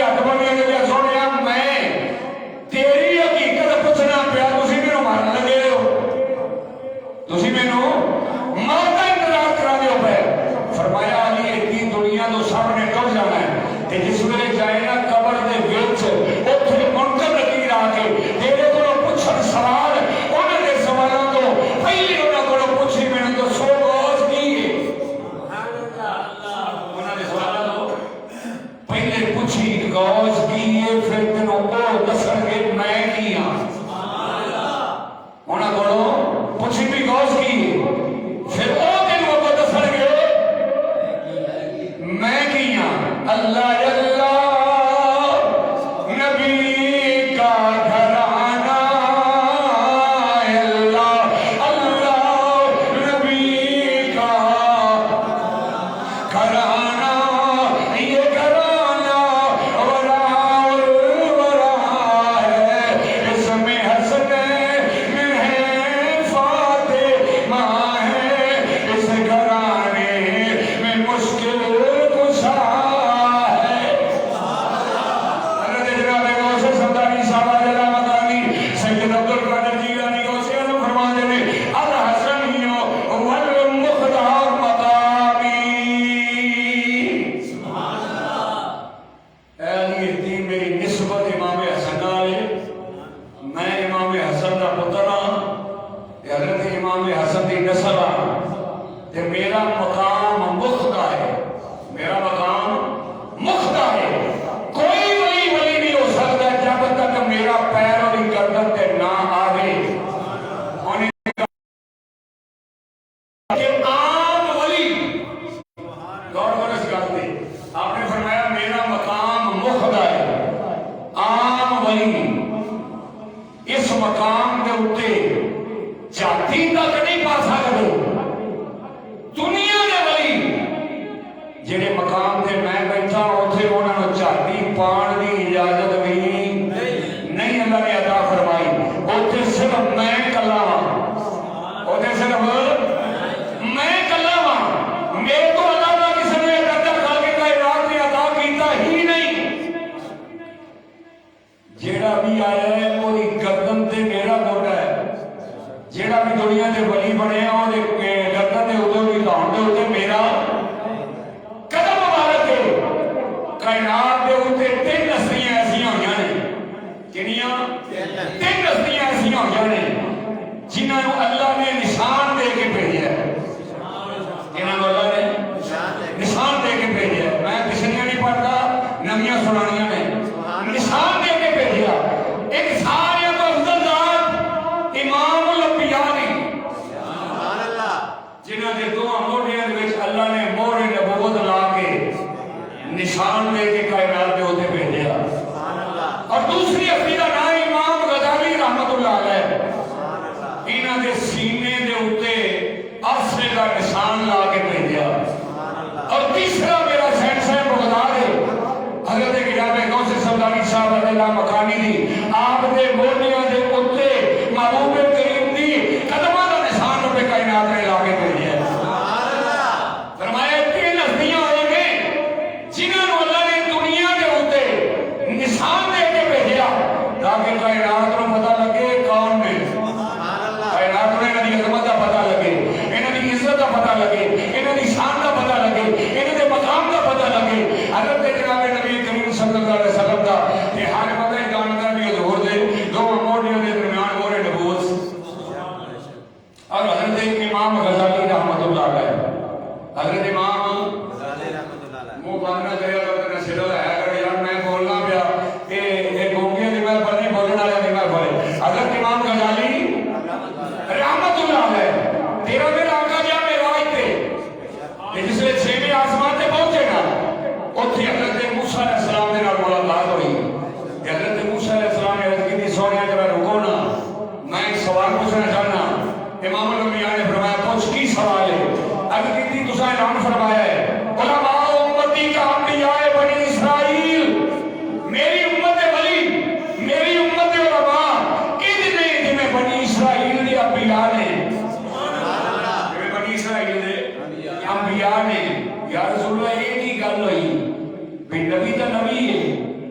بھی ہاتھ بنے لگے سونے میں تیری حقیقت پوچھنا پیا تسی مینوں مارن لگے ہو تسی مینوں موت کا انتظار کرا دیو پے فرمایا علی ایک دنیا تو سب نے ٹر جانا ہے تے جس ویلے جائے نا قبر دے وچ اوتھے منکر نکیر آ کے تیرے کولوں پوچھن سوال انہاں دے سوالاں تو پہلی انہاں کولوں پوچھی مینوں تو سو گوش کی ہے انہاں دے سوالاں تو پہلے پوچھی گوش کی ہے پھر تینوں او دسن گے میں کی ہاں انہاں کولوں پوچھی بھی گوش کی ہے پھر او تینوں کو دسن گے میں کی ہاں اللہ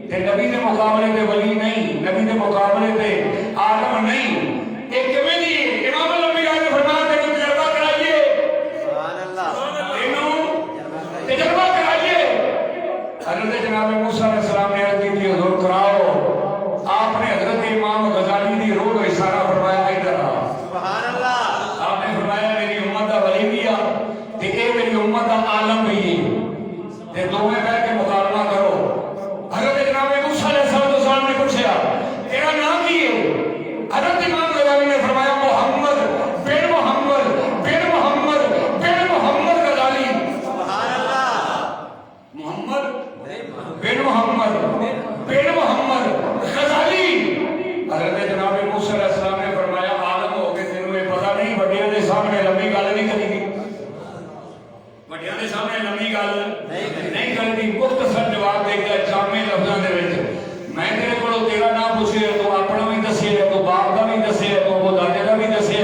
تے نبی دے مقابلے تے ولی نہیں، نبی دے مقابلے تے عالم نہیں۔ ایک کیویں دی امام الانبیاء نے فرمایا کہ تجربہ کرائیے، سبحان اللہ، اینو تجربہ کرائیے۔ حضرت جناب موسیٰ علیہ السلام نے عرض کی تھی حضور کراؤ، آپ نے حضرت امام غزالی دی روح کو اشارہ فرمایا ادھر آ، سبحان اللہ، آپ نے فرمایا میری امت دا ولی بھی آ تے اے میری امت دا عالم بھی تے دونوں بیٹھ کے مکالمہ کرو۔ حضرت جناب موسیٰ علیہ السلام نے پوچھا تیرا نام کی ہے؟ حضرت امام غزالی نے فرمایا محمد بن محمد بن محمد بن محمد غزالی، سبحان اللہ، محمد بن محمد بن محمد غزالی۔ حضرت جناب موسیٰ علیہ السلام نے فرمایا عالم ہو کے تینوں یہ پتہ نہیں بڑیاں دے سامنے لمبی گل نہیں کری گی، بڑیاں دے سامنے لمبی گل نہیں کرنی، مختصر جواب دے گا جامع لفظاں دے وچ۔ میں تیرے کولوں تیرا نام پوچھے تو اپنا بھی دسے، تو باپ دا بھی دسے، تو ابو دادے دا بھی دسے،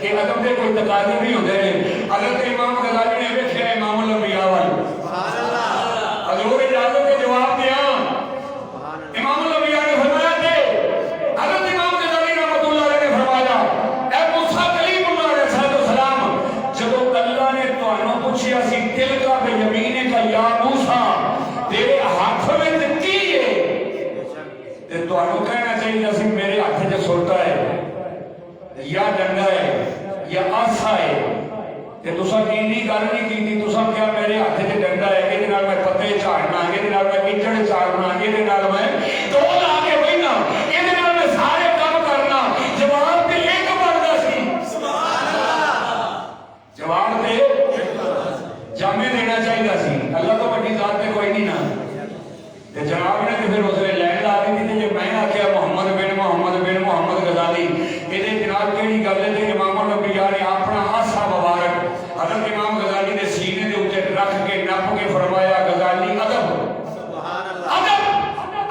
کہ ادب دے کوئی تقاضے بھی ہوندے نے۔ حضرت امام غزالی نے ویکھیا امام الانبیاء وال، سبحان اللہ، حضور اجازت دے جواب دیاں۔ امام الانبیاء نے فرمایا کہ حضرت امام غزالی رحمۃ اللہ علیہ نے فرمایا اے موسیٰ کلیم اللہ علیہ السلام، جب اللہ نے تانوں پوچھیا سی دل کا بے یمین کا یا موسیٰ تیرے ہاتھ میں کی ہے تے تانوں کہنا چاہیے سی میرے ہاتھ وچ سوٹا ہے یا ڈنڈا ہے یا آسا ہے، تے تساں کینی گل نہیں کیتی، تساں کیا میرے ہاتھ وچ ڈنڈا ہے اے دے نال میں پتے جھاڑنا، اے دے نال میں کیچڑ چارنا، اے دے نال میں دو لا کے بہنا، اے دے نال میں سارے کام کرنا۔ جواب تے ایک بندا سی، سبحان اللہ، جواب تے جامع دینا چاہیے سی، اللہ تو بڑی ذات تے کوئی نہیں نا۔ تے جناب نے پھر اس نے لائن لا دی تھی جے میں آکھیا محمد بن محمد بن محمد غزالی، اے دے جناب کیڑی گل ہے تے امام الانبیاء نے اپنا آسا مبارک حضرت امام غزالی نے سینے دے اوپر رکھ کے نپ کے فرمایا غزالی ادب، سبحان اللہ، ادب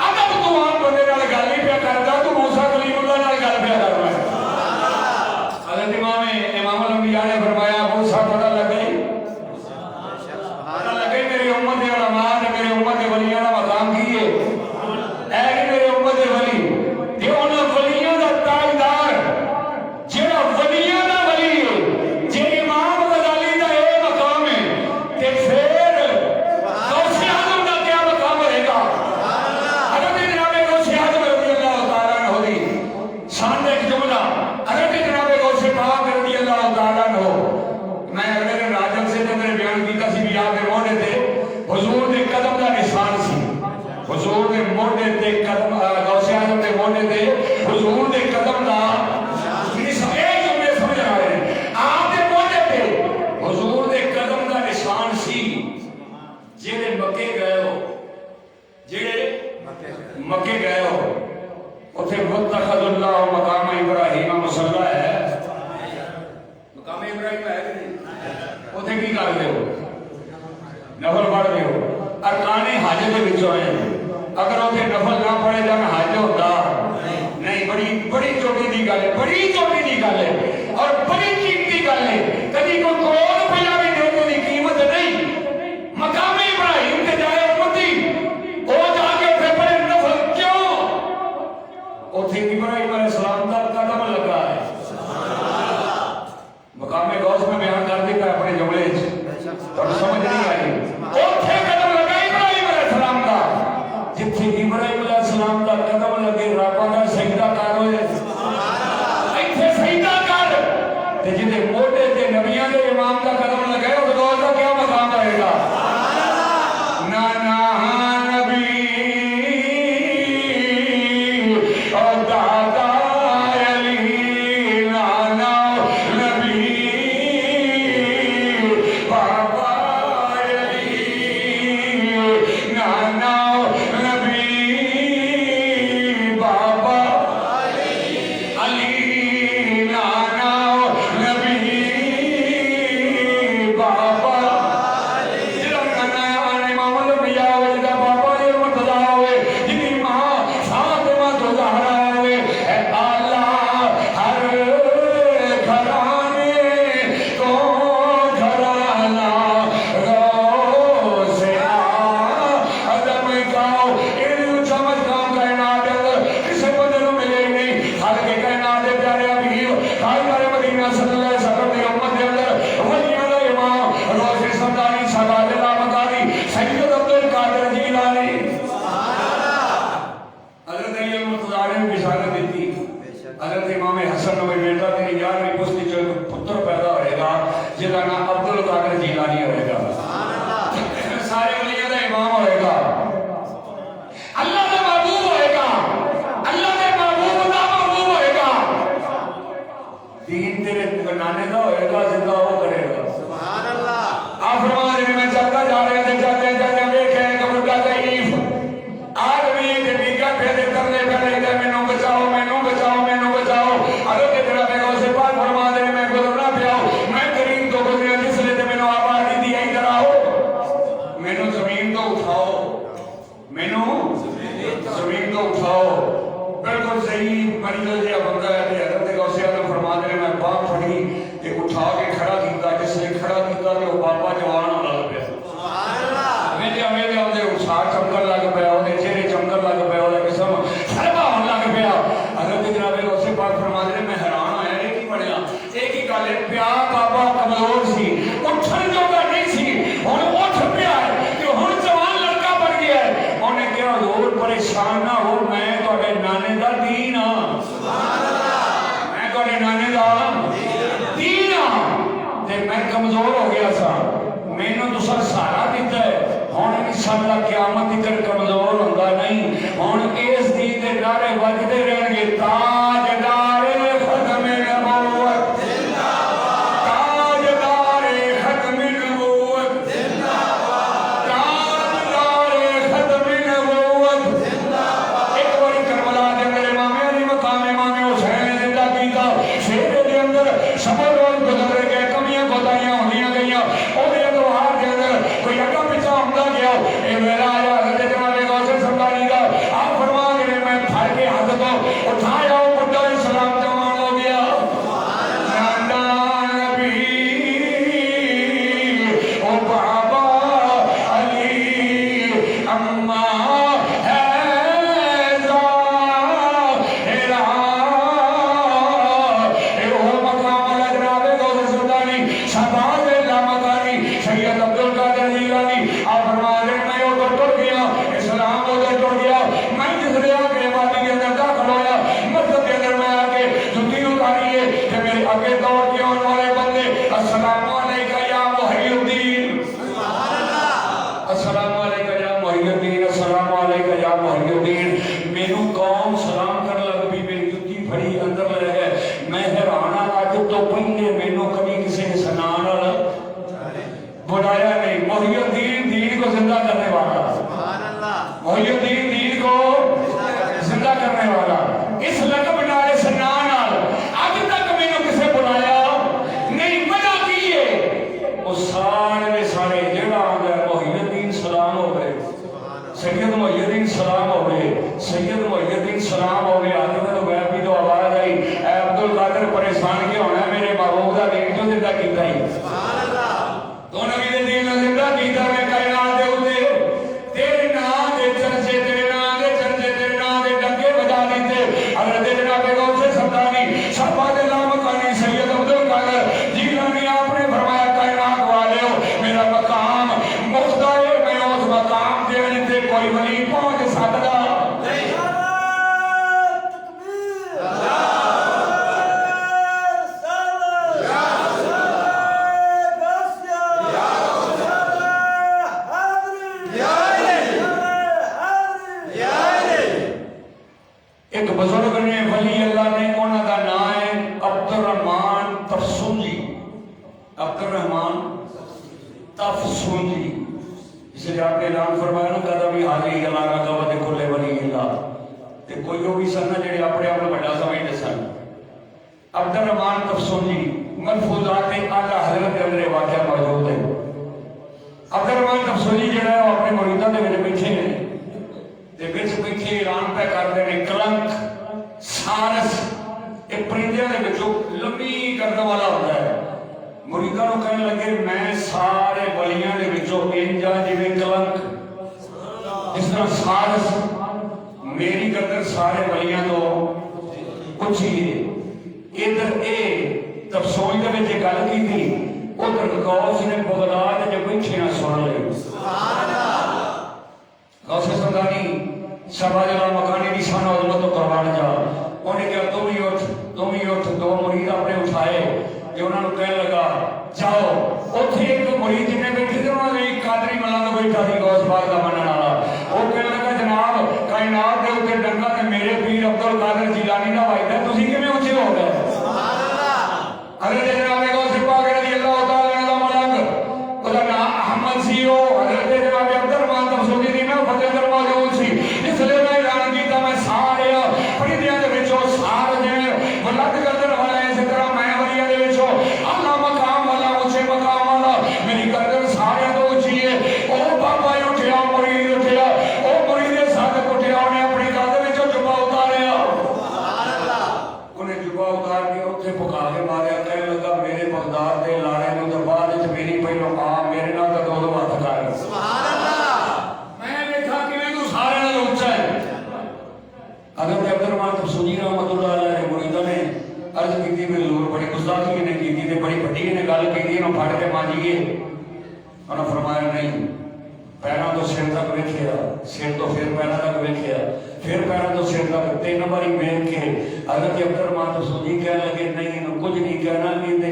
ادب، تو عام بندے نال گل نہیں پیا کردا، تو موسیٰ کلیم اللہ نال گل پیا کردا ہے، سبحان اللہ۔ حضرت امام الانبیاء نے فرمایا موسیٰ پتہ لگے، پتہ لگے میری امت دے علماء نے میری امت دے ولیاں دا مقام کی ہے، اے کہ میری امت دے ولی تے انہاں ولیاں دا تاجدار جڑا ولیاں دا ولی ہے، جے امام غزالی دا اے مقام ہے تے پھر غوث اعظم دا کیا مقام رہے گا؟ حضرت جناب غوث اعظم رضی اللہ تعالیٰ عنہ دی شان دا ایک جملہ، حضرت جناب غوث پاک رضی اللہ تعالیٰ عنہ، میں اگلے دن راجل سے میرے بیان کیتا سی بھی آپ کے موڑے تے حضور دے قدم دا نشان سی، حضور دے موڑے تے قدم، غوث اعظم دے موڑے تے حضور دے قدم دا نشان، اے جملے سمجھ آ رہے ہیں، آپ دے موڑے تے حضور دے قدم دا نشان سی، جڑے مکے گئے ہو، جڑے مکے گئے ہو، اتھے واتخذ اللہ مقام ابراہیم مصلی ہے، مقام ابراہیم ہے کہ نہیں؟ اتھے کی کر دے ہو؟ نفل پڑھ دے ہو، ارکان حج دے وچوں ہیں، اگر اتھے نفل نہ پڑھے جان حج ہوتا نہیں۔ بڑی چوٹی دی گل ہے، بڑی چوٹی دی گل ہے اور بڑی قیمتی گل ہے، کبھی کوئی کروڑ روپیہ بھی دینے کی قیمت نہیں۔ مقام ابراہیم تے جائے امتی، وہ جا کے پھر پڑھے نفل کیوں؟ اتھے ابراہیم علیہ السلام کا قدم لگا ہے، مقام غوث میں بیان کر دیتا ہے اپنے جملے اور سمجھ نہیں آئی، اتھے قدم لگا ابراہیم علیہ السلام کا، جتھے ابراہیم علیہ السلام کا قدم لگے رب دا سجدہ کر ہوئے، ایتھے سجدہ کر، تے جدے موٹے تے نبیاں دے امام کا قدم لگے اس دور کا کیا مقام رہے گا؟ نانا نبی اور دادا سن وہ بیٹا تیری 11ویں پشتی چ پتر پیدا ہوئے گا جہاں نام عبد القادر جیلانی ہوئے گا سارے ولیوں کا امام ہوئے گا اللہ کا محبوب ہوئے گا اللہ کے محبوب کا محبوب ہوئے گا دین تیرے نانے کا ہوئے گا زندہ وہ کرے گا آپ فرما رہے میں چلتا جا رہے تھے چلتے چلتے دیکھے کہ بڑا ضعیف آدمی کے بیگا پھیلے کرنے پھیلے گئے مینوں بچاؤ مینوں بچاؤ مینوں بچاؤ حضرت جناب غوث پاک فرما رہے میں گزرنا پیا میں کریم تو گزریا جس لیے مینوں آواز دی ادھر آؤ مینوں زمین تو اٹھاؤ مینوں زمین تو اٹھاؤ بالکل صحیح مریض جہاں بندہ ہے حضرت غوث اعظم فرما رہے میں باہ پھڑی تے اٹھا کے کھڑا کیتا جس نے کھڑا کیتا تے وہ بابا جوان ہونا لگ پیا ہمیں اتساہ چمکن لگ پیا وہ چہرے چمکن لگ پیا وہ قسم سربا ہونے لگ پیا حضرت جناب غوث پاک فرما دے میں حیران ہویا یہ کی بنیا ایک ہی گل ہے پیا بابا کمزور سی اٹھن جوگا نہیں سی ہن اٹھ پیا ہے کہ ہن جوان لڑکا بن گیا ہے انہیں کہا حضور پریشان نہ ہو میں تہاڈے نانے دا دین ہاں سبحان اللہ میں تہاڈے نانے دا دین ہاں تے میں کمزور ہو گیا سا مینوں تساں سہارا دیتا ہے ہن انشاءاللہ قیامت تک کمزور ہوندا نہیں ہن اس دین دے نعرے وجدے رہن گے تاجدار ختم نبوت زندہ باد تاجدار ختم نبوت زندہ باد تاجدار ختم نبوت زندہ باد ایک بار کربلا دے اندر امام علی مقام امام حسین زندہ کیتا شہر دے اندر سب روز گزر گئے کمیاں کوتاہیاں ہوندیاں گئیاں او دے ادوار دے اندر کوئی اگا پیچھے ہوندا گیا اے میرا آیا حضرت جناب غوث سمدانی کا آپ فرما دے میں پھڑ کے ہاتھ کو اٹھایا بڑا اسلام جوان ہو گیا نانا نبی او بابا علی اما میری قدر سارے ولیاں تو کچھ ہی ہے ادھر اے تفسوئی دے وچ گل کی تھی ادھر غوث نے بغداد جو بیٹھے نہ سن لے سبحان اللہ غوث سمدانی شہباز اللہ مکانی دی شان و عظمت و قربان جا انہیں کہا تم ہی اٹھ دو مرید اپنے اٹھائے کہ انہوں نے کہنے لگا جاؤ اتنے ایک مرید جنہیں بیٹھے تھے انہوں نے ایک قادری ملانگ بیٹھا تھی غوث پاک کا منن والا وہ کہنے لگا جناب کائنات کے اوپر ڈنگا تے میرے پیر عبد القادر جیلانی دا وائدہ تسی کیویں اونچے ہو گئے سبحان اللہ حضرت جناب غوث پاک رضی اللہ تعالی عنہ دا ملانگ اس دا نام احمد سی او حضرت جناب عبد الرحمن تفسیری دی میں فتح در موجود سی اس لیے میں اعلان کیتا میں سارے پڑھدیاں دے وچوں سارے جے بلند گردن والے اسی طرح میں ولیاں دے وچوں اعلی مقام والا اونچے مقام والا میری گردن سارے تو اونچی ہے او بابا اٹھیا مرید اٹھیا او مرید صادق اٹھیا انہیں اپنی گردن وچوں جبا اتاریا سبحان اللہ انہیں جبا اتار کے اوتھے پکا کے ماریا کہنے لگا میرے بغداد دے لاڑے نوں تے بعد وچ میری پہلو میرے نال تے دو ہاتھ کر سبحان اللہ میں دیکھا کہ تو سارے نال اونچا ہے حضرت عبد الرحمن تفسیری رحمۃ اللہ علیہ مریداں نے عرض کی میں حضور بڑی گستاخی نے کی تے بڑی بڑی نے گل کی انہوں پھڑ کے مانجیے انہوں فرمایا نہیں پیراں تو سر تک ویکھیا سر تو پھر پیراں تک ویکھیا پھر پیراں تو سر تک تین باری ویکھ کے حضرت عبد الرحمن تفسیری کہنے لگے نہیں انہوں کچھ نہیں کہنا نہیں تے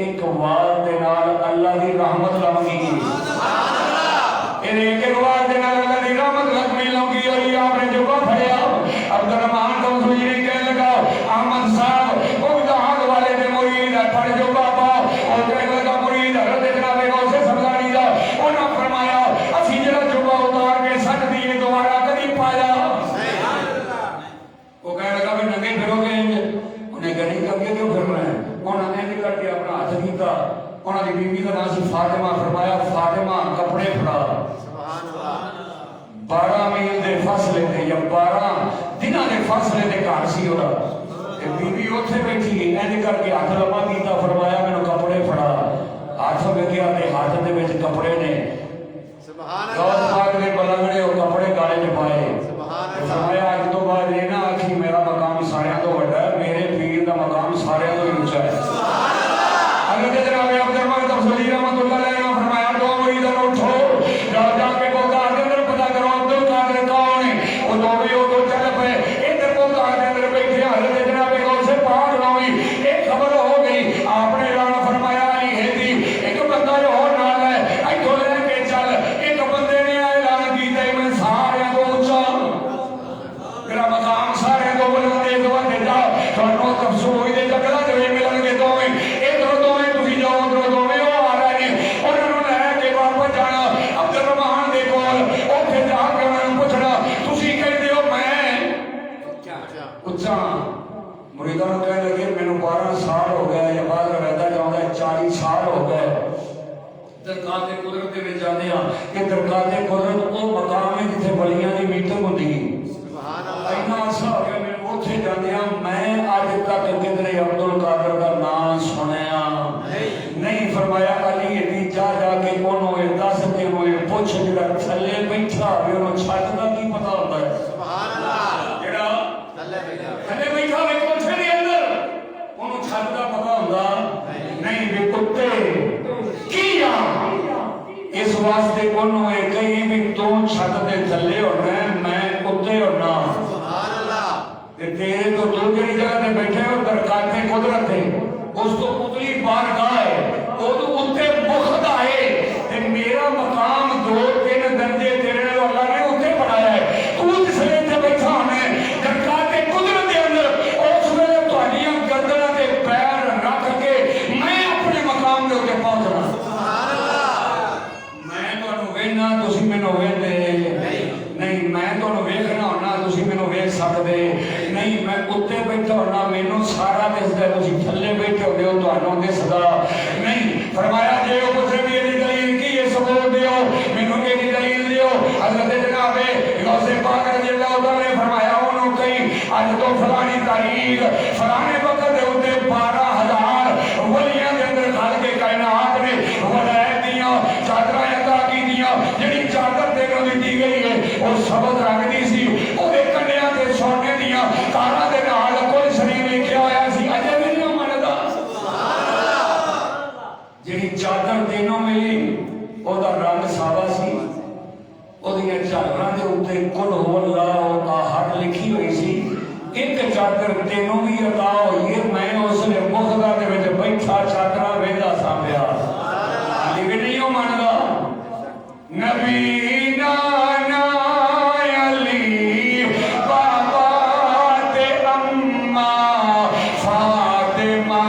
ایک وار دے نال اللہ دی رحمت لونگی سبحان اللہ ایک وار دے نال اللہ دی رحمت لونگی اور یہ آپ نے جو پڑھیا عبد الرحمن تفسیری کہنے لگا احمد صاحب وہ دہاغ والے دے مرید پڑھ جو بابا اور کہنے لگا مرید حضرت جناب غوث سمدانی دا انہوں فرمایا اسی جڑا جبا اتار کے سچ دی دوبارہ کدی پایا وہ کہنے لگا بھی ننگے پھرو گے انہیں کہنے کبھی کیوں پھرنا ہے انہوں نے نہیں کر کے اپنا ہاتھ کیتا انہوں نے بیوی کا نام سی فاطمہ فرمایا فاطمہ کپڑے پھڑا سبحان اللہ 12 میل دے فاصلے تے یا 12 دناں دے فاصلے تے گھر سی اورا تے بیوی اوتھے بیٹھی اینج کر کے ہاتھ لمبا کیتا فرمایا مینوں کپڑے پھڑا ہاتھ ویکھیا تے ہاتھ دے وچ کپڑے نے سبحان اللہ غوث پاک نے بلنگڑے او کپڑے گالے وچ پائے سبحان اللہ فرمایا اج تو بعد یہ نہ آکھی میرا مقام سارے تو بڑا ہے میرے پیر دا مقام سارے تو اونچا ہے سبحان اللہ حضرت جناب عبد الرحمن تفسیری رحمۃ اللہ علیہ نے فرمایا دو مرید اٹھو جاؤ جا کے بغداد دے اندر پتہ کرو عبد القادر کون ہے وہ دو بھی وہ چل پے ادھر بغداد دے اندر بیٹھے حضرت جناب غوث پاک نوی ایک خبر ہو گئی آپ نے اعلان فرمایا علی ہیدی ایک بندہ جو اور نال ہے ایتھوں لے کے چل ایک بندے نے اعلان کیتا میں سارے تو اونچا میرا مقام سارے تو بلند ہے تو دے جا تھانوں تفسیر دے جگلا جو ملن گے دوویں ادھر دوویں تسی جاؤ ادھر دوویں او آ رہے ہیں انہوں نے لے کے واپس جانا عبد الرحمن دے کول اوتھے جا کے انہوں نے پوچھنا تسی کہندے ہو میں اونچا مریداں نوں کہنے لگے مینوں 12 سال ہو گئے یا بعد رہتا جاؤں 40 سال ہو گئے درگاہ قدرت دے وچ جاندے ہاں کہ درگاہ قدرت او مقام ہے جتھے ولیاں دی میٹنگ ہوندی ہے سبحان اللہ اینا عرصہ ہو گیا میں اوتھے جاندے ہاں میں اج تک کدھر عبد القادر دا نام سنیا نہیں فرمایا علی دی جا جا کے اونوں اے دس تے ہوئے پوچھ جڑا تھلے بیٹھا ہوئے اونوں چھت دا کی پتہ ہوندا ہے سبحان اللہ جڑا تھلے بیٹھا ہوئے پوچھ دے اندر اونوں چھت دا پتہ ہوندا نہیں بھی کتے کیا اس واسطے انہوں نے کہیں بھی تو چھت دے تھلے ہونا ہے میں کتے ہونا سبحان اللہ تیرے تو جڑی جگہ تے بیٹھے ہو درکات قدرت ہے اس تو اتلی بارگاہ ہے وہ تو اتنے مخت آئے تے میرا مقام 2-3 درجے تیرے اللہ نے اتنے پڑھایا ہے تو جس لئے تے بیٹھا ہونا ہے درکات قدرت دے اندر اس ویلے تہاڈیاں گردناں تے پیر رکھ کے میں اپنے مقام دے اوتے پہنچنا سبحان اللہ میں تانوں ویکھنا تسی مینوں ویکھدے نہیں میں تانوں ویکھنا ہونا تسی مینوں ویکھ سکدے نہیں میں اتنے بیٹھا ہونا مینوں سارا دسدا تسی تھلے بیٹھے ہوندے ہو تانوں دسدا نہیں فرمایا جے او پوچھے بھی دی دلیل کی ہے ثبوت دیو مینوں کی دلیل دیو حضرت جناب غوث پاک رضی اللہ تعالی نے فرمایا انہوں کہیں اج تو فلانی تاریخ فلانے وقت دے اوتے 12,000 ولیاں دے اندر کھل کے کائنات نے ولایت دیاں چادراں عطا کیتیاں جڑی چادر تے نوں دتی گئی ہے او سبز رنگ دی سی او دے کنڈیاں تے سونے دیاں تاراں دے نال کوئی شریف لکھیا ہویا سی اجے بھی نہیں مندا سبحان اللہ جڑی چادر تینوں ملی او دا رنگ ساوا سی او دی چادراں دے اوتے کل ہو اللہ احد لکھی ہوئی سی ایک چادر تینوں بھی عطا ہوئی ہے میں اس نے مخدا دے وچ بیٹھا چادرا ویلا سا پیا لیکن نہیں ہو ماندا نبی نانا علی بابا تے اما فاطمہ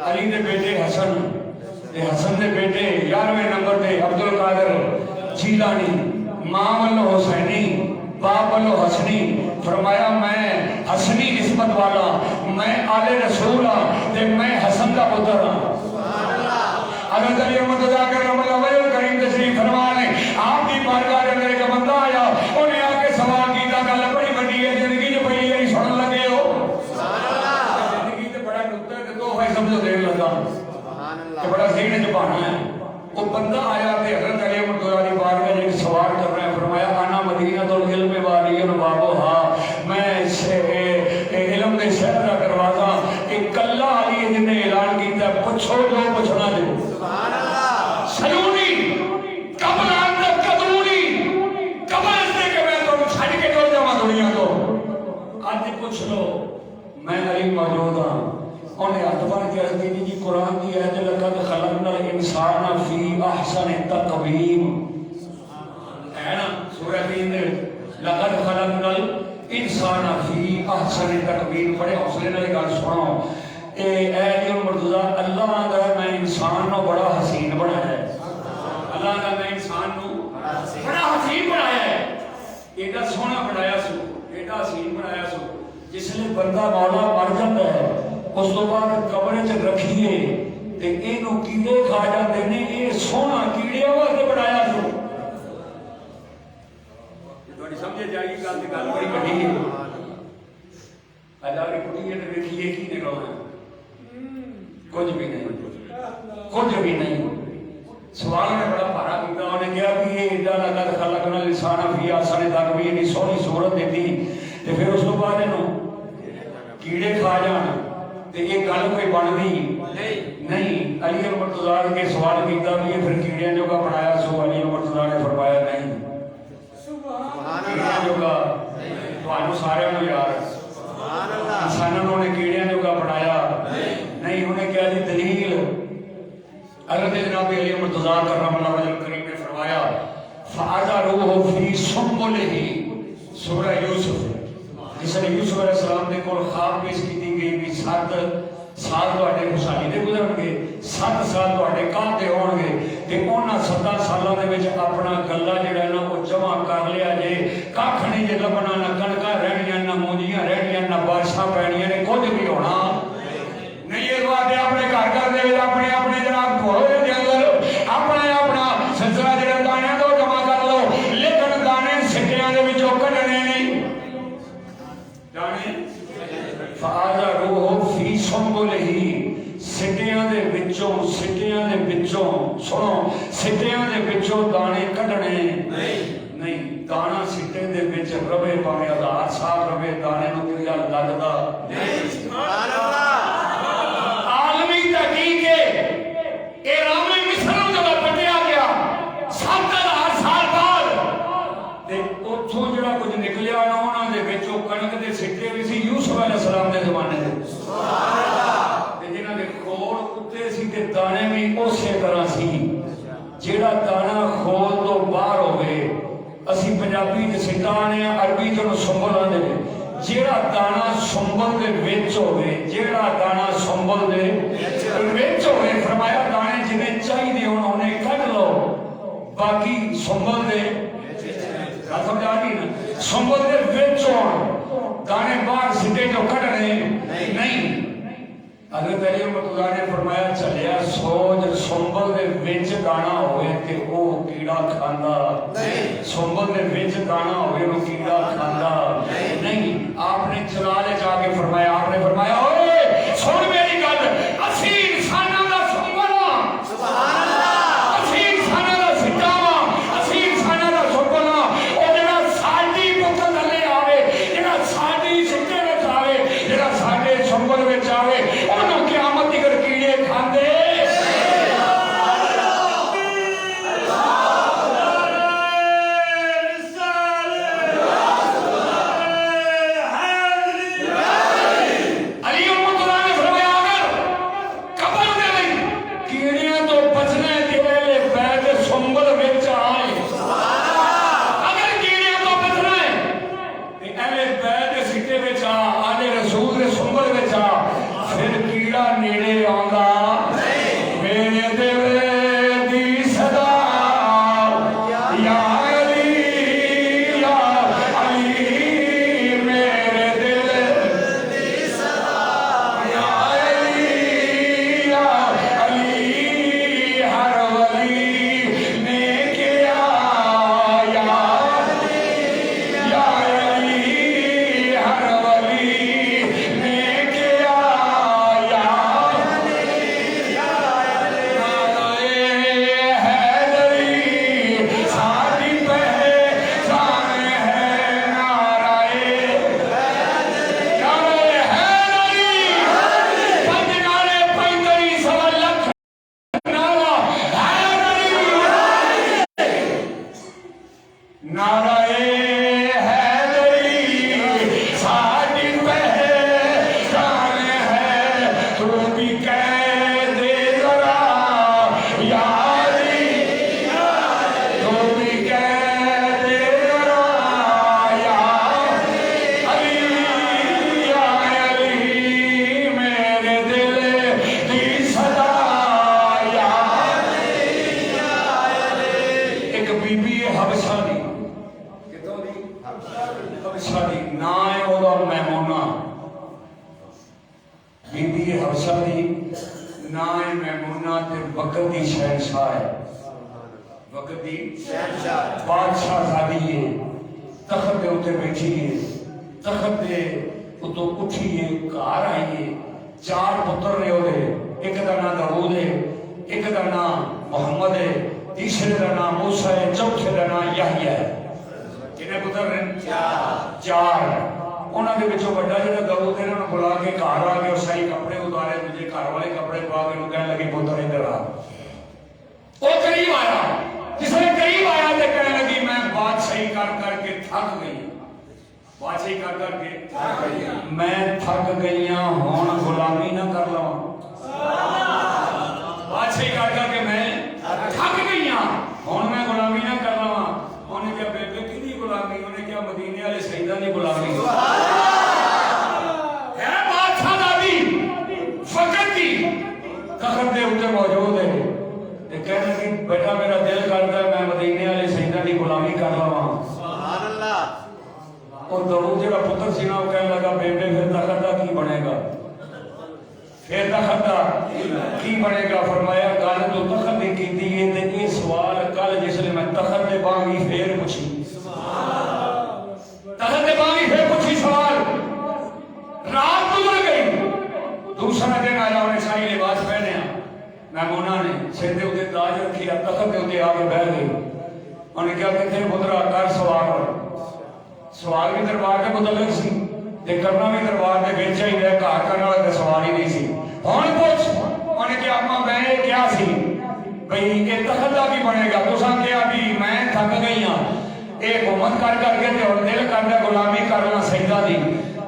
علی دے بیٹے حسن دے بیٹے 11ویں نمبر تے عبد القادر جیلانی ماں والو حسینی باپ والو حسنی فرمایا میں حسنی نسبت والا میں آل رسول ہاں تے میں حسن دا پتر ہاں حضرت علی احمد رضا کرم اللہ وجہ کریم تشریف فرما نے آپ کی بارگاہ دے اندر ایک بندہ آیا انہیں آ کے سوال کیتا گل بڑی بڑی ہے زندگی جو پہلی باری سنن لگے ہو زندگی تے بڑا نقطہ ہے تے تو ہے سمجھو دین لگا کہ بڑا صحیح نے جبانا ہے وہ بندہ آیا تے حضرت علی احمد رضا کی بارگاہ میں ایک سوال کر رہے ہیں فرمایا انا مدینہ العلم والی بابوہا میں علم دے شہر کا دروازہ ایک کلہ علی ہے جن نے اعلان کیتا ہے پوچھو جو پوچھنا جو سلونی قبل اندر قدرونی قبل اس نے کہ میں تو چھڑ کے چل جاواں دنیا تو آج پوچھ لو میں علی موجود ہاں انہیں اتبار کی عرض کی جی قرآن کی آیت لقد خلقنا الانسان فی احسن تقویم ہے نا سورہ تین لقد خلقنا الانسان فی احسن تقویم بڑے حوصلے نال گل سنو اے علی المرتضی اللہ دا میں انسان نو بڑا حسین بنایا ہے اللہ دا میں انسان نو بڑا حسین بنایا ہے ایڈا سونا بنایا سو ایڈا حسین بنایا سو جس لئے بندہ مولا مر جاتا ہے اس تو بعد قبر چ رکھیے تے اینو کیڑے کھا جاندے نے اے سونا کیڑے واسطے بنایا سو تھوڑی سمجھ جائے گی گل تے گل بڑی بڑی ہے اللہ کی کٹی ہے تے ویکھیے کی نکلنا کچھ بھی نہیں سوال نے بڑا بھارا کیتا انہیں کہا کہ یہ ایڈا لگا خلقنا الانسان فی احسن تقویم اتنی سونی صورت دیتی تے پھر اس کو بعد کیڑے کھا جان تے یہ گل کوئی بنتی نہیں علی المرتضی کے سوال کیتا بھی یہ پھر کیڑیاں جو کا بنایا سو علی المرتضی نے فرمایا نہیں کیڑیاں جو کا تو سارے نو یار انسانوں نے کیڑیاں جو کا بنایا نہیں انہیں کیا دی دلیل حضرت جناب علی مرتضی کرم اللہ وجہ کریم نے فرمایا فَعَذَرُوهُ فِي سُنبُلِهِ سورہ یوسف جس نے یوسف علیہ السلام نے کول خواب پیش کی دی گئی بھی 7 سال تو آٹے خوشحالی دے گزرن گے 7 سال تو آٹے کام دے ہون گے تے انہاں 7 سالوں دے وچ اپنا گلا جڑا نا وہ جمع کر لیا جے کھ نہیں جے لبنا نہ کਣکاں رہنیاں نہ مونجیاں رہنیاں نہ بارشاں پینیاں نے کچھ بھی ہونا نہیں یہ بات اپنے گھر گھر دے اپنے اپنے جناب گھوڑے دے اندر اپنے اپنا سلسلہ جڑا دانے تو جمع کر لو لیکن دانے سٹیاں دے وچوں کڈنے نہیں دانے فَعَذَرُوهُ فِي سُنبُلِهِ سٹیاں دے وچوں سنو سٹیاں دے وچوں دانے کڈنے نہیں ربے پاویں 1000 سال ربے دانے نو کیا لگدا نہیں سبحان اللہ عالمی تحقیق ہے اے رام مصر جب پٹیا گیا 7000 سال بعد تے اوتھوں جڑا کچھ نکلیا نا انہاں دے وچوں کنک دے سٹے بھی سی یوسف علیہ السلام دے زمانے دے سبحان اللہ تے جنہاں دے کھول کتے سی تے دانے بھی اسی طرح سی جیڑا دانا کھول تو باہر ہوئے اسی پنجابی تے سٹانے عربی تے سنبل آندے جیڑا دانا سنبل دے وچ ہوئے جیڑا دانا سنبل دے وچ ہوئے فرمایا دانے جنہیں چاہیے انہوں نے کٹ لو باقی سنبل دے کیا سمجھا دی نا سنبل دے وچ ہون دانے باہر سٹے جو کٹنے نہیں حضرت علی رحمۃ اللہ نے فرمایا چلیا سوج سنبل دے وچ دانا ہوئے تے او کیڑا کھاندا نہیں سنبل دے وچ دانا ہوئے او کیڑا کھاندا نہیں آپ نے چلالے جا کے فرمایا آپ نے فرمایا اوئے سن میری گل اسی انساناں دا سنبل ہاں سبحان اللہ اسی انساناں دا سٹا ہاں اسی انساناں دا سنبل ہاں او جڑا ساڈی پتر تھلے آوے جڑا ساڈی سٹے وچ آوے جڑا ساڈے سنبل وچ آوے قیامت دیگر کیڑے کھاندے متعلق سی تے کرنا بھی دربار دے وچ ہی رہ گھر کرنے والا تے سوال ہی نہیں سی ہن پوچھ انہیں کیا اما میں کیا سی بھئی یہ تخت دا بھی بنے گا تساں کیا بھی میں تھک گئی ہاں اے حکومت کر کے تے ہن دل کردا غلامی کرنا سجدہ دی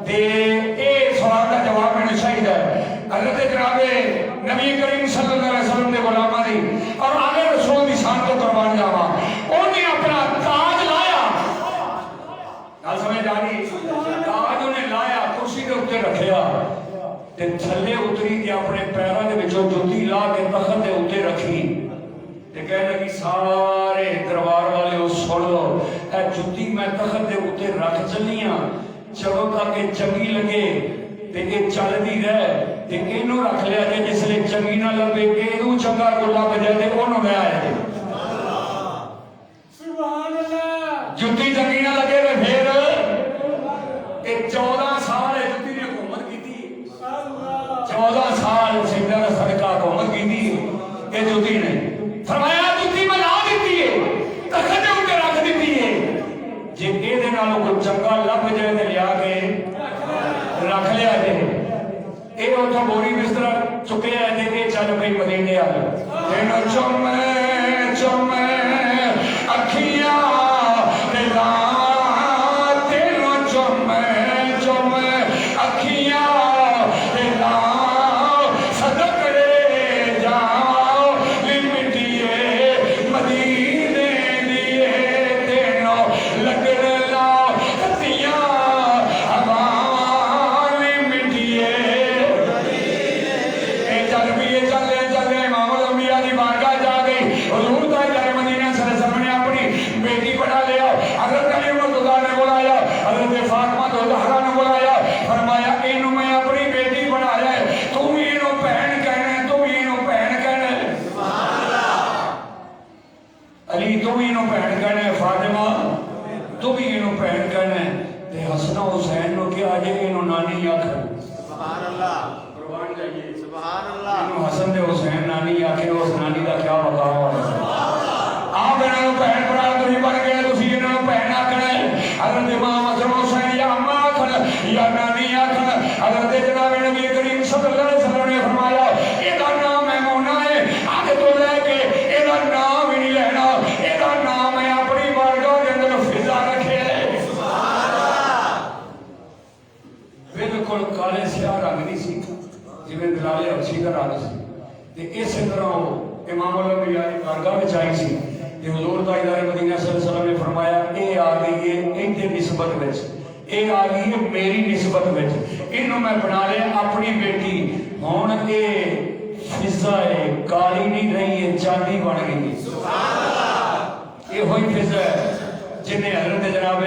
تے اے سوال دا جواب مینوں چاہیدا ہے حضرت جناب نبی کریم صلی اللہ علیہ وسلم دے غلاماں دی اور آگے رسول دی شان تو قربان جاواں انہیں اپنا تاج لایا گل سمجھ آ رہی تاج انہیں لایا کرسی دے اوپر رکھیا تے تھلے اتری تے اپنے پیراں دے وچوں جُتی لا کے تخت دے اوپر رکھی تے کہنے لگی سارے دربار والے سن لو اے جُتی میں تخت دے اوپر رکھ چلی ہاں چلو تاکہ چنگی لگے تے اے چلدی رہے تے اینوں رکھ لیا کہ جس لے چنگی نہ لبے کہ اینوں چنگا گلا بجے تے اونوں لے آئے سبحان اللہ جُتی چنگی نہ لگے تے پھر اے 14 سال جُتی نے حکومت کیتی 14 سال سیدھا صدقہ حکومت کیتی اے جُتی نے فرمایا جُتی میں لا دیتی ہے تخت دے اوپر رکھ دیتی ہے جے اے دے نالوں کوئی چنگا لب جائے تے لیا کے رکھ لیا جے اے اوتھوں بوری بستر چکیا ہے تے اے چل پئی مدینے ال تینوں چومے چومے اکھیاں تے لا تینوں چومے چومے اکھیاں تے لا صدق لے جاؤ لمٹیے مدینے دیے تینوں لگن لا کتیاں حسنا حسین نو کیا جے اینو نانی آکھے سبحان اللہ قربان جائیے سبحان اللہ اینو حسن دے حسین نانی آکھے اس نانی دا کیا مقام ہے آپ انہاں نو بہن بھرا تسی بن گئے تسی انہاں نو بہن آکھنا ہے حضرت امام حسن حسین یا اما آکھنا یا نانی آکھنا حضرت جناب نبی کریم صلی اللہ علیہ وسلم نے فرمایا اے دا نام میمونہ ہے آگے تو لے کے اے دا نام ہی نہیں لینا اے دا نام ہے اپنی بارگاہ کے اندر فضا رکھے بالکل کالے سیاہ رنگ نہیں سی جی دلالے اچھی کا رنگ سی تے اس طرح امام الانبیاء کی بارگاہ وچ آئی سی تے حضور تاجدار مدینہ صلی اللہ علیہ وسلم نے فرمایا اے آ گئی ہے ایندے نسبت وچ اے آ گئی ہے میری نسبت وچ اینوں میں بنا لیا اپنی بیٹی ہن اے فضا ہے کالی نہیں رہی ہے چاندی بن گئی سبحان اللہ یہ ہوئی فضا ہے جنہیں حضرت جناب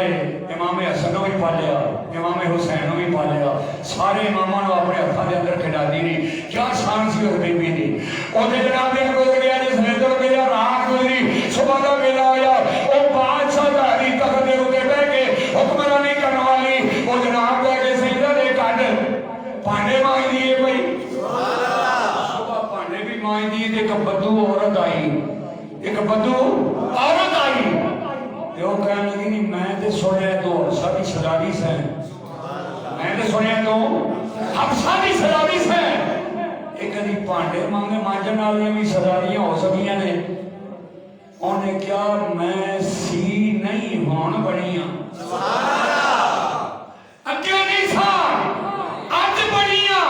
امام حسن بھی پالیا امام حسین بھی پالیا سارے اماموں نے اپنے ہاتھوں کے اندر کھڑا دی نہیں کیا شان سی اس بی بی دی اوتے جناب گزر گیا جس نے تو گیا رات گزری صبح کا ویلا ہویا او بادشاہ داری تخت دے اوپر بیٹھ کے حکمرانی کرنے والی او جناب بیٹھ کے سجدہ دے کڈ پانڈے مانگ دیے بھائی سبحان اللہ صبح پانڈے بھی مانگ دیے تے ایک بدو عورت آئی ایک بدو عورت آئی وہ کہنے لگی نہیں میں تے سنیا تو ساری سلاریس ہیں میں تے سنیا تو ہم ساری سلاریس ہیں ایک دی پانڈے مانگے مانجن والیاں بھی سلاریاں ہو سکیاں نے انہیں کیا میں سی نہیں ہون بنیاں سبحان اللہ اکیوں نہیں سا اج بنیاں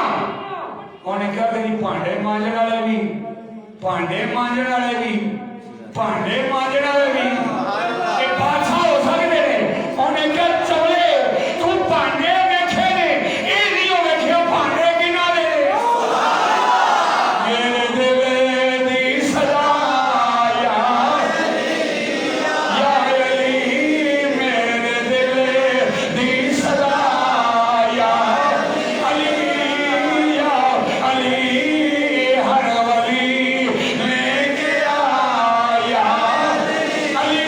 انہیں کیا تیری پانڈے مانجن والے بھی پانڈے مانجن والے بھی پانڈے مانجن والے بھی بادشاہ ہو سکتے ہیں انہیں کیا چلے تو پانڈے ویکھے نے اے نہیں ہو ویکھے پانڈے کنا دے میرے دل دی سزا یا علی میرے دل دی سزا یا علی ہر ولی لے کے آیا علی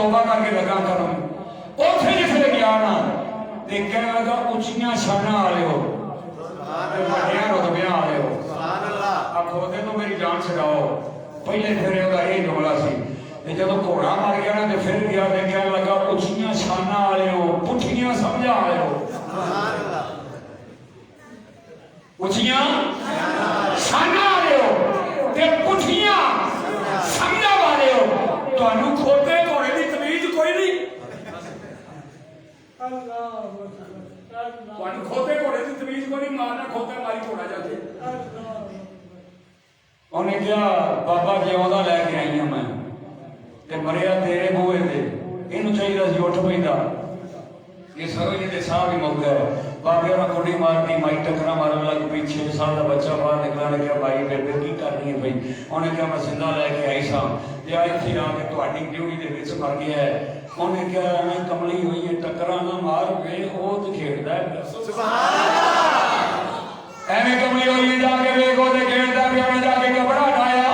توبہ کر کے لگا کروں اوتھے جسے گیا نا تے کہنے لگا اچھیاں شاناں والے ہو بڑیاں رتبیاں والے ہو آکھو تے تو میری جان چھڑاؤ پہلے پھر وہ یہ جملہ سی جب گھوڑا مر گیا نا تو پھر گیا تے کہنے لگا اچھیاں شاناں والے ہو پٹھیاں سمجھا والے ہو اچھیاں شاناں والے ہو تے پٹھیاں سمجھا والے ہو تانوں کھوتے گھوڑے دی تمیز کوئی نہیں تانوں کھوتے گھوڑے دی تمیز کوئی نہیں مارنا کھوتے ماری گھوڑا جاتے انہیں کیا بابا جیوندا لے کے آئی ہوں میں تے مریا تیرے بوئے تے اینوں چاہیے سی اٹھ پیندا یہ سروج دے صاحب ہی مک گئے بابے اور کڑی مار دی مائی ٹکرا مارن لگ پئی 6 سال دا بچہ باہر نکلا نے کہا بھائی بیبے کی کرنی ہے بھائی انہیں کہا میں زندہ لے کے آئی سا تے ایتھے آ کے تہاڈی ڈیوٹی دے وچ مر گیا ہے انہیں کہا میں کملی ہوئی ہے ٹکرا نہ مار وے او تے کھیڈدا ہے سبحان اللہ ایویں کملی ہوئی جا کے ویکھو تے کھیڈدا پیا میں جا کے کپڑا لایا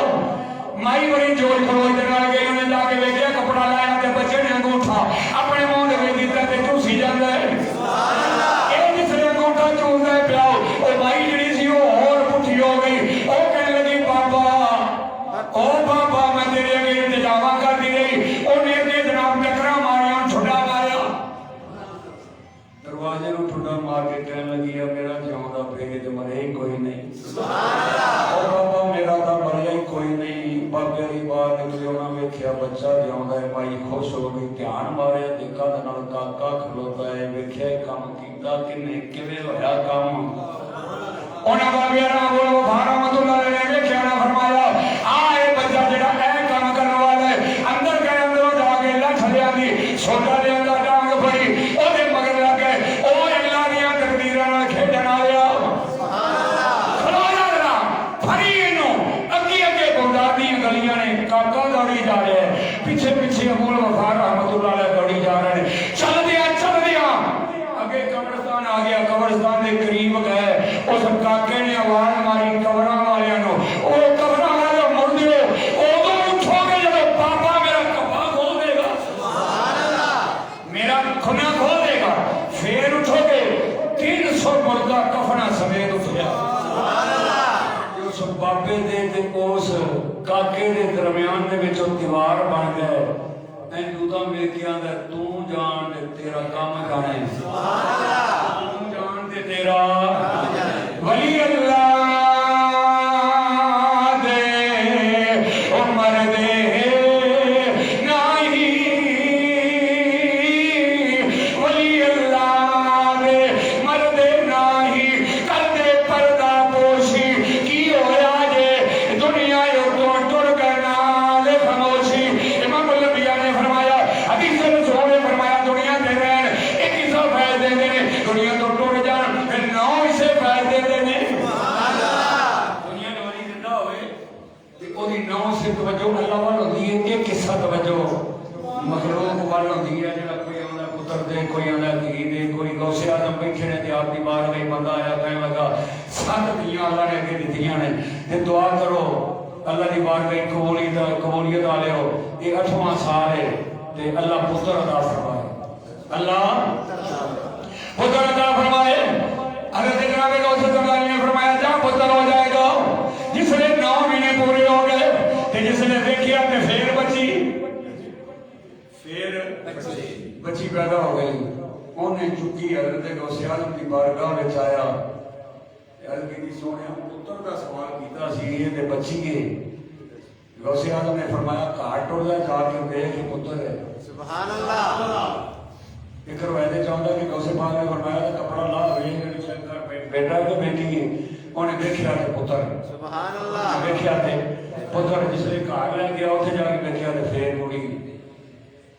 مائی بڑی جوڑ کھلوئی دے نال گئی انہیں جا کے ویکھیا کپڑا لایا تے بچے نے انگوٹھا اپنے منہ دے وچ دتا تے چوسی جاندا ہے سبحان اللہ اے جس نے انگوٹھا چوسدا ہے پیا او مائی جڑی سی او اور پٹھی ہو گئی او کہنے لگی بابا میں تیرے اگے انتظام کرتی رہی انہیں تے جناب ٹکرا ماریا ٹھڈا ماریا دروازے نوں ٹھڈا مار کے کہنے لگی ہے میرا جیوندا بھیج مرے ہی کوئی نہیں سبحان اللہ او بابا میرا تا مریا ہی کوئی نہیں بابے دی بار نکلی انہاں ویکھیا بچہ جیوندا ہے مائی خوش ہو گئی دھیان ماریا دیکھا تے نال کاکا کھلوتا ہے ویکھیا کام کیتا کنے کیویں ہویا کام انہاں بابے نال بولو رحمت اللہ علیہ نے ویکھیا نہ فرمایا آئے بچہ جڑا اے کام کرن والا ہے اندر گئے اندروں جا کے لٹھ لیا دی چھوٹا دے اندر ڈانگ پڑی او دے مگر لگ گئے او اللہ دیاں تقدیراں نال کھیڈن آیا سبحان اللہ کھلو جا پھری اینو اگے اگے بغدادی گلیاں نے کاکا دوڑی جا رہے ہیں پیچھے پیچھے ابو الوفا رحمت اللہ علیہ دوڑی جا رہے ہیں چل دیا اگے قبرستان آ گیا قبرستان دے قریب گئے اس کاکے نے آواز ماری قبراں والےاں نو او قبراں والے مڑ دیو اودوں اٹھو گے جب بابا میرا کفا کھول دے گا سبحان اللہ میرا کھنا کھول دے گا پھر اٹھو گے 300 مردہ کفنا سمیت اٹھیا سبحان اللہ اس بابے دے تے اس کاکے دے درمیان دے وچ دیوار بن گئے دودا میکیاں دے تو جان دے تیرا کام جانے سبحان اللہ تو جان دے تیرا ولی اللہ دے عمر دے نہیں ولی اللہ دے مرد نہیں کر دے پردہ پوشی کی ہویا جے دنیا یوں ٹر کرنا لے خاموشی امام الانبیاء نے فرمایا حدیث رسول نے فرمایا دنیا دے رہن ایک ہی سو فائدے دے دنیا تو ٹر جان پھر 9 اسے فائدے دے سبحان اللہ دنیا نے ولی زندہ ہوئے تے اودی 9 سے توجہ اللہ وال ہوندی ہے ایک حصہ توجہ مخلوق وال ہوندی ہے جڑا کوئی آندا پتر دے کوئی آندا دھی دے کوئی غوث اعظم بیٹھے نے تے آپ دی بار گئی بندہ آیا کہنے لگا 7 دیاں اللہ نے اگے دتیاں نے تے دعا کرو اللہ دی بار گئی قبولیت والے ہو یہ 8واں سال ہے تے اللہ پتر عطا فرمائے اللہ پتر عطا فرمائے حضرت جناب غوث اللہ نے فرمایا جا پتر ہو جائے گا جس نے 9 مہینے پورے ہو گئے تے جس نے دیکھیا تے پھر بچی پیدا ہو گئی انہیں چکی حضرت غوث اعظم دی بارگاہ وچ آیا عرض کی سونے پتر دا سوال کیتا سی یہ تے بچی ہے غوث اعظم نے فرمایا گھاٹ ٹر جا کے دیکھ کہ پتر ہے سبحان اللہ ایک روایت چاہتا کہ غوث پاک نے فرمایا کپڑا لا ویکھ چیک کر بیٹا کہ بیٹی ہے انہیں دیکھیا تے پتر سبحان اللہ دیکھیا تے پتر جس نے گھر لے گیا اوتھے جا کے دیکھیا تے پھر کڑی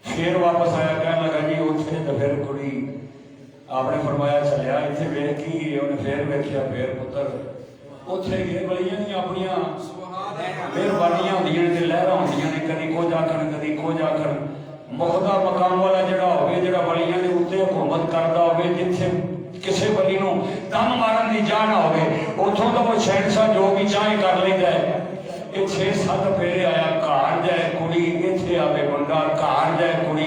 پھر واپس آیا کہنے لگا جی اوتھے تے پھر کڑی آپ نے فرمایا چلیا ایتھے ویکھ کی انہیں پھر ویکھیا پھر پتر اوتھے گئے بڑیاں نہیں اپنیاں مہربانیاں ہوندیاں نے تے لہراں ہوندیاں نے کدی کو جا کر مخدا مقام والا جڑا ہوے جڑا بڑیاں دے اوتے حکومت کردا ہوے جتھے کسے بلی نو دم مارن دی جا نہ ہوے اوتھوں دا وہ شہنشاہ جو بھی چاہے کر لیندا ہے یہ 6-7 پھیرے آیا گھر جائے کڑی ایتھے آوے بندہ گھر جائے کڑی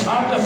7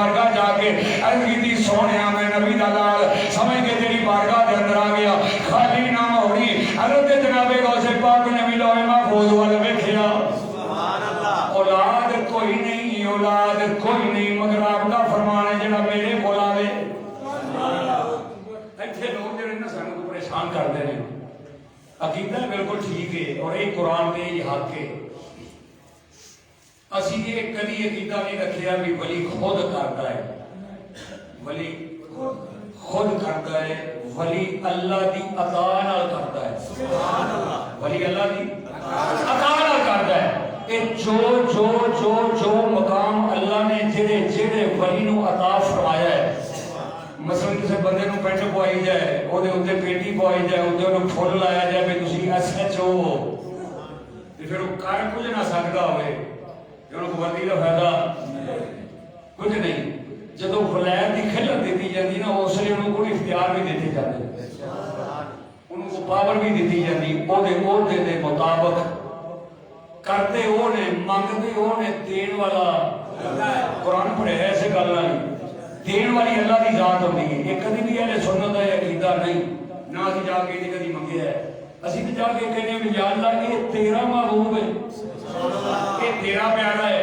بارگاہ جا کے عرض کی سونیا میں نبی دا لال سمجھ کے تیری بارگاہ دے اندر آ گیا خالی نہ ہوئی حضرت جناب غوث پاک نے بھی لوح محفوظ والے ویکھیا اولاد کوئی نہیں اولاد کوئی نہیں مگر آپ کا فرمان ہے جڑا میرے کول آوے ایتھے لوگ جڑے نا سانوں کو پریشان کردے نے عقیدہ بالکل ٹھیک ہے اور یہ قرآن کے یہ حق ہے اسی یہ کدی عقیدہ نہیں رکھیا بھی ولی خود کرتا ہے ولی خود کرتا ہے ولی اللہ دی عطا نال کرتا ہے سبحان اللہ ولی اللہ دی عطا نال کرتا ہے جو مقام اللہ نے جڑے ولی نو عطا فرمایا ہے مثلا کسی بندے نو پینٹ پوائی جائے وہ پیٹی پوائی جائے وہ پھول لایا جائے بھی تسی ایس ایچ او ہو پھر وہ کر کچھ نہ سکتا ہوئے کو وردی کا فائدہ کچھ نہیں جدو ولایت کی خلت دیتی جاتی نا اس لیے انہوں کو اختیار بھی دیتے جاتے انہوں کو پاور بھی دیتی جاتی عہدے دے مطابق کرتے وہ نے منگتے وہ نے دین والا قرآن پڑھے ہے ایسے گل نہیں دین والی اللہ کی ذات ہوتی ہے یہ کبھی بھی اہل سنت ہے عقیدہ نہیں نہ اسی جا کے یہ کبھی منگے ہے اسی تو جا کے کہنے ہیں یا اللہ یہ تیرا محبوب ہے یہ تیرا پیارا ہے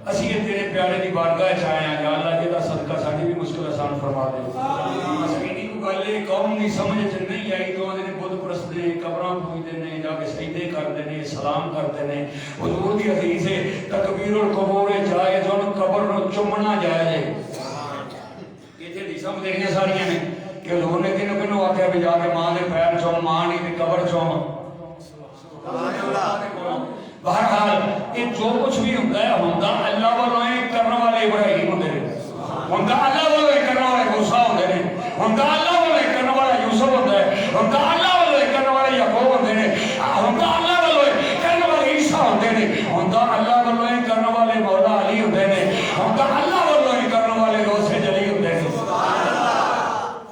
اسی یہ تیرے پیارے کی بارگاہ چاہے ہیں یا اللہ یہ صدقہ ساڑھی بھی مشکل آسان فرما دے مسکینی کو گلے قوم نہیں سمجھ نہیں آئی تو آدھے بدھ پرست نے قبران پوچھتے ہیں جا کے سجدے کرتے ہیں سلام کرتے ہیں حضور کی حدیث ہے تکبیر القبور جائے جو قبر نو چمنا جائے یہ تھے حدیثاں مدیریاں ساریاں نے کہ حضور نے کنو کنو آکھیا بھی جا کے ماں دے پیر چوم ماں نہیں تے قبر چوم بہرحال یہ جو کچھ بھی ہوتا ہے ہوتا اللہ والوں کرنے والے ابراہیم ہوتے ہیں ہوتا اللہ والوں کرنے والے موسیٰ ہوتے ہیں ہوتا اللہ والوں کرنے والا یوسف ہوتا ہے ہوتا اللہ والوں کرنے والے یعقوب ہوتے ہیں ہوتا اللہ والوں کرنے والے عیسیٰ ہوتے ہیں ہوتا اللہ والوں کرنے والے مولا علی ہوتے ہیں ہوتا اللہ والوں کرنے والے غوث جلی ہوتے ہیں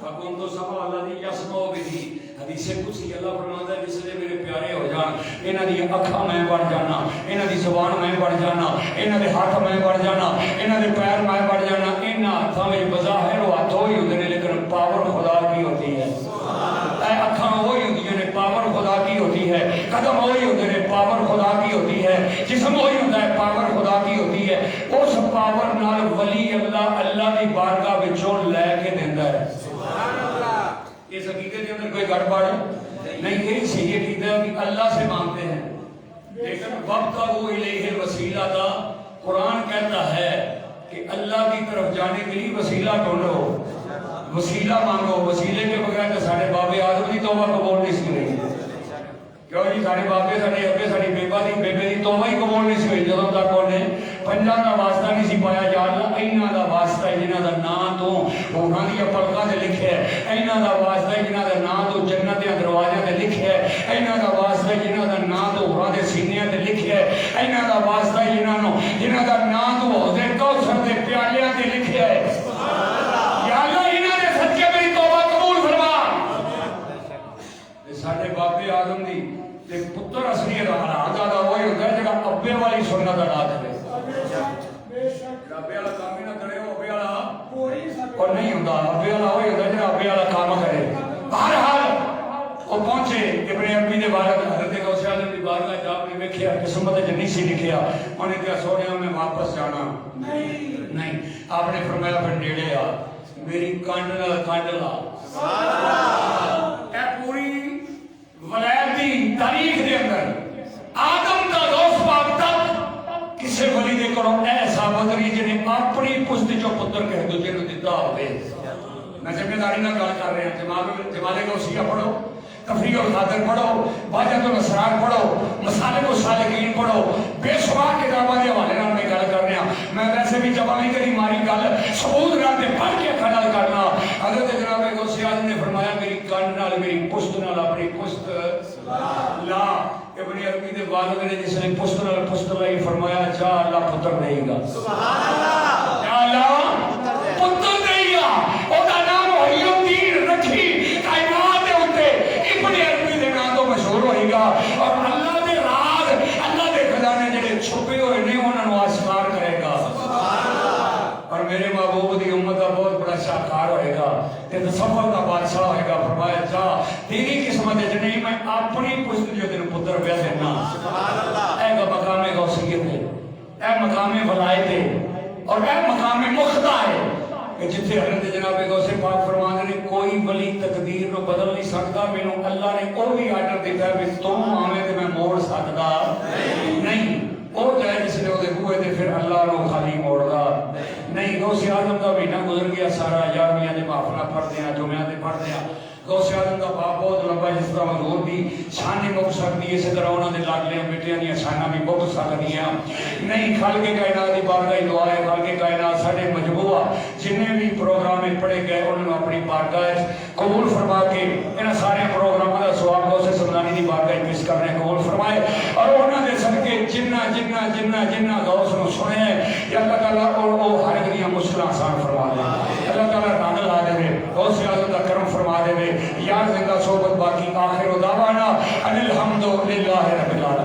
فَقُنْتُ سَمَعَ الَّذِي يَسْمَعُ بِهِ حدیث قدسی اللہ فرماتا ہے جس نے میرے پیارے ہو جان انہاں دی اکھاں میں بڑھ جانا انہاں دی زبان میں بڑھ جانا انہاں دے ہاتھ میں بڑھ جانا انہاں دے پیر میں بڑھ جانا انہاں ہاتھاں میں بظاہر و ہاتھ ہوئی ہوتے ہیں لیکن پاور خدا کی ہوتی ہے اکھاں وہی ہوتی ہیں پاور خدا کی ہوتی ہے قدم وہی ہوتے ہیں پاور خدا کی ہوتی ہے جسم وہی ہوتا ہے پاور خدا کی ہوتی ہے اس پاور نال ولی اللہ دی بارگاہ وچوں لے کے دیندا ہے اس عقیدے کے اندر کوئی گڑبڑ نہیں یہی صحیح عقیدہ ہے کہ اللہ سے مانگتے ہیں لیکن وابتغوا الیہ الوسیلہ تھا قرآن کہتا ہے کہ اللہ کی طرف جانے کے لیے وسیلہ ڈھونڈو وسیلہ مانگو وسیلے کے بغیر تو سارے بابے آدم کی توبہ قبول نہیں سی رہی کیوں جی سارے بابے سارے ابے ساری بیبے کی توبہ ہی قبول نہیں سی ہوئی جدوں تک انہیں پنجاں دا واسطہ نہیں سی پایا یا اللہ ایناں دا واسطہ ہے جنہاں دا نام تو انہاں دی پلکاں تے لکھیا ہے ایناں دا واسطہ ہے جنہاں دا نام تو جنت دے دروازے تے لکھیا ہے ایناں دا واسطہ ہے جنہاں دا نام تو اوراں دے سینے تے لکھیا ہے ایناں دا واسطہ ہے جنہاں دا نام تو حوض کوثر دے پیالیاں تے لکھیا ہے یا اللہ انہاں دے صدقے میری توبہ قبول فرما ساڈے بابے آدم دی تے پتر اصلی دا وہی ہوتا ہے جڑا ابے والی سنت ادا کرے ابے والا کام ہی نہ کرے ابے والا اور نہیں ہوتا ابے والا وہی ہوتا ہے جڑا ابے والا کام کرے بہرحال وہ پہنچے ابن عربی دے والد حضرت غوث اعظم دی بارگاہ جا کے ویکھیا قسمت وچ نہیں سی لکھیا انہیں کہا سونیا میں واپس جانا نہیں آپ نے فرمایا پھر نیڑے آ میری کانڈ نال کانڈ لا سبحان اللہ اے پوری ولایت دی تاریخ دے اندر آدم دا غوث پاک تک کسے ولی دے کولوں ایسا بدری جنے اپنی پشت چوں پتر کہہ دوجے نوں دتا ہوئے میں ذمہ داری نال گل کر رہا جمال غوثیہ پڑھو تفریح القادر پڑھو باجت الاسرار پڑھو مسالک السالکین پڑھو بے شمار کتاباں دے حوالے نال میں گل کر رہا میں ویسے بھی جب نہیں کری ماری گل ثبوت نال تے پڑھ کے کھڑا کرنا حضرت جناب غوث اعظم نے فرمایا میری کان نال میری پشت نال اپنی پشت لا ابن عربی دے والد نے جس نے پشت نال پشت لائی فرمایا جا اللہ پتر دے گا سبحان اللہ یا اللہ پتر دے گا او دا نام وحی الدین رکھی کائنات دے اوتے ابن عربی دے نام تو مشہور ہوئے گا اور اللہ دے راز اللہ دے خزانے جڑے چھپے ہوئے نے انہاں نوں آشکار کرے گا سبحان اللہ اور میرے شاہکار ہوئے گا تے تصور کا بادشاہ ہوئے گا. فرمایا جا تیری قسمت ہے نہیں میں اپنی پشت جو تین پتر پہ دینا. اے گا مقام غوثیت ہے, اے مقام ولایت ہے, اور اے مقام مخدع ہے کہ جتھے حضرت جناب غوث پاک فرمانے نے کوئی ولی تقدیر نو بدل نہیں سکتا. مینوں اللہ نے او بھی آرڈر دیتا ہے کہ تم آویں تے میں موڑ سکدا نہیں. او جائے جس نے وہ ہوئے تے پھر اللہ نو خالی موڑ دا نہیں. غوث اعظم دا مہینہ گزر گیا سارا, 11ویں دے محفلہ پڑھتے ہیں, جمعہ دے پڑھتے ہیں. غوث اعظم دا باپ بہت لمبا, جس طرح حضور دی شان مک سکتی ہے اسی طرح انہوں نے لاڈلیاں بیٹیاں دی شاناں بھی مک سکدیاں نہیں. خالق کائنات دی بارگاہ دعا ہے, خالق کائنات سارے مجموعہ جنہیں بھی پروگرام پڑھے گئے انہوں نے اپنی بارگاہ قبول فرما کے انہاں سارے پروگراموں دا ثواب غوث سمدانی دی بارگاہ پیش کرنے قبول فرمائے. اور انہاں دے صدقے جنہ غوث نو سنے یا اللہ تعالیٰ او ہر ایک دیاں مشکلاں آسان فرما دے. اللہ تعالیٰ رنگ لا دے, غوث اعظم دا کرم فرما دے. یار زندہ صحبت باقی. آخر دعوانا ان الحمد للہ رب العالمین.